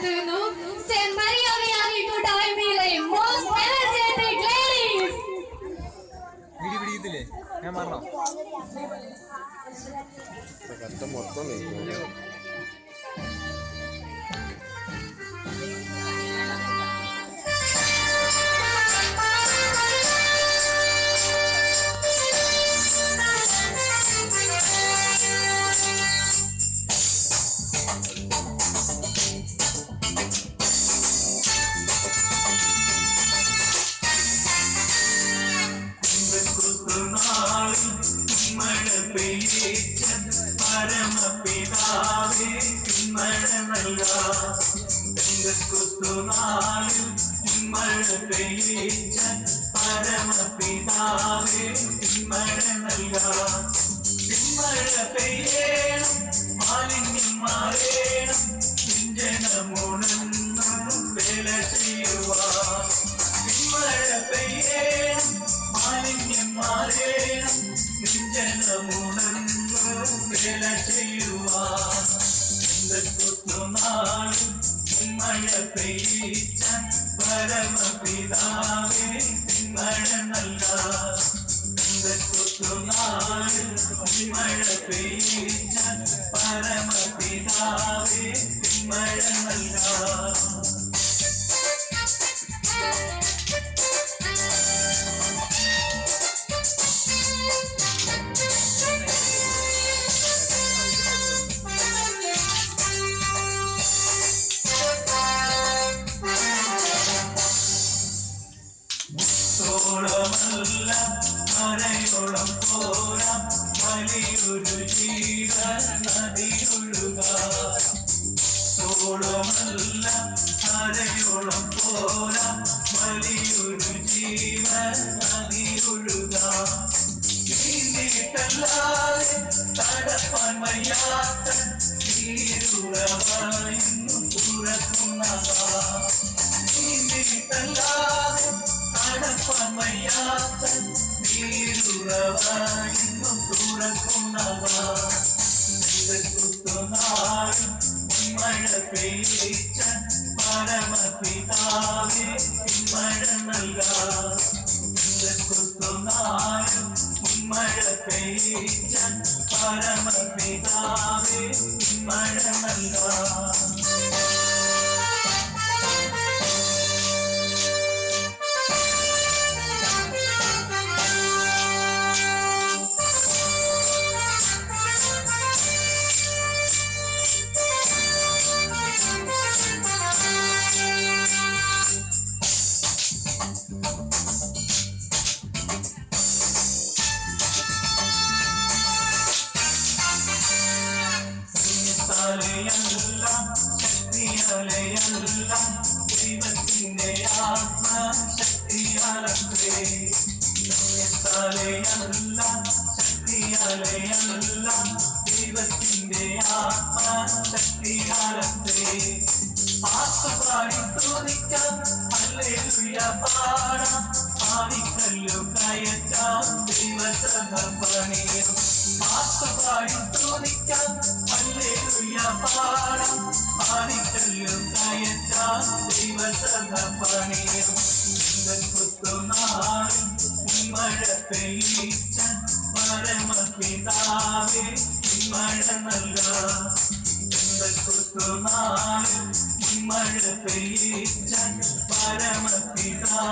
എത്തുന്നു saint Maria Vianney കൂട്ടായ്മയിലെ most energetic ladies. പിടിയില്ലേ ഞാൻ മാറണോ മൊത്തം പരമപിതാവേ മഴ നൽകാം കുത്തുനാളിൽ മഴ പെയ്ച്ച പരമപിതാവേ മഴ നൽകാം മഴ പെയ്യണം മാലിന്യം മാറേണം ജനമുണർന്നു വേല ചെയ്യുവാൻ മഴ പെയ്യണം മാലിന്യം മാറേണം ജനമുണർന്നു വേല ചെയ്യുവാൻ കുത്തുനാളിൽ മഴ പെയ്ച്ച പരമപിതാവേ മഴ നൽകാം കുത്തുനാളിൽ മഴ പെയ്ച്ച പരമപിതാവേ മഴ നൽകാം ോളമല്ല മഴയോളം പോരാ വലിയൊരു ജീവൻ നദിയൊഴുകാളമല്ല മഴയോളം പോരാ വലിയൊരു ജീവൻ നദിയൊഴുകാം നീണ്ടിട്ടല്ലാതെ തടപ്പാൻ വയ്യാത്ത തീരുറവായിരുന്നു തുറക്കുന്നതാ നീണ്ടിട്ടല്ലാതെ തടപ്പമയ്യാത്ത നീരുറവായിരുന്നു തുറക്കുന്നതാ കുത്തുനാളിൽ മഴ പെയ്ച്ച പരമപിതാവേ മഴ നൽകാം കുത്തുനാളിൽ മഴ പെയ്ച്ച പരമപിതാവേ മഴ നൽകാം ശക്തിയാലയെല്ലാം ദൈവത്തിന്റെ ആത്മശക്തിയാലത്രേ ശക്തിയാലയെല്ലാം ദൈവത്തിന്റെ ആത്മശക്തിയാലത്രേ പാട്ടുപാടി സ്തുതിക്കാം ഹല്ലേലൂയ പാടാം ആണിക്കല്ലു കയറ്റാം ദൈവസഭ പണിയാം പാട്ടുപാടി സ്തുതിക്കാം ഹല്ലേലൂയ പാടാം ആണിക്കല്ലു കയറ്റാം ദൈവസഭ പണിയാം കുത്തുനാളിൽ മഴ പെയ്ച്ച പരമപിതാവേ മഴ നൽകാം കുത്തുനാളിൽ മഴ പെയ്ച്ച പരമപിതാവേ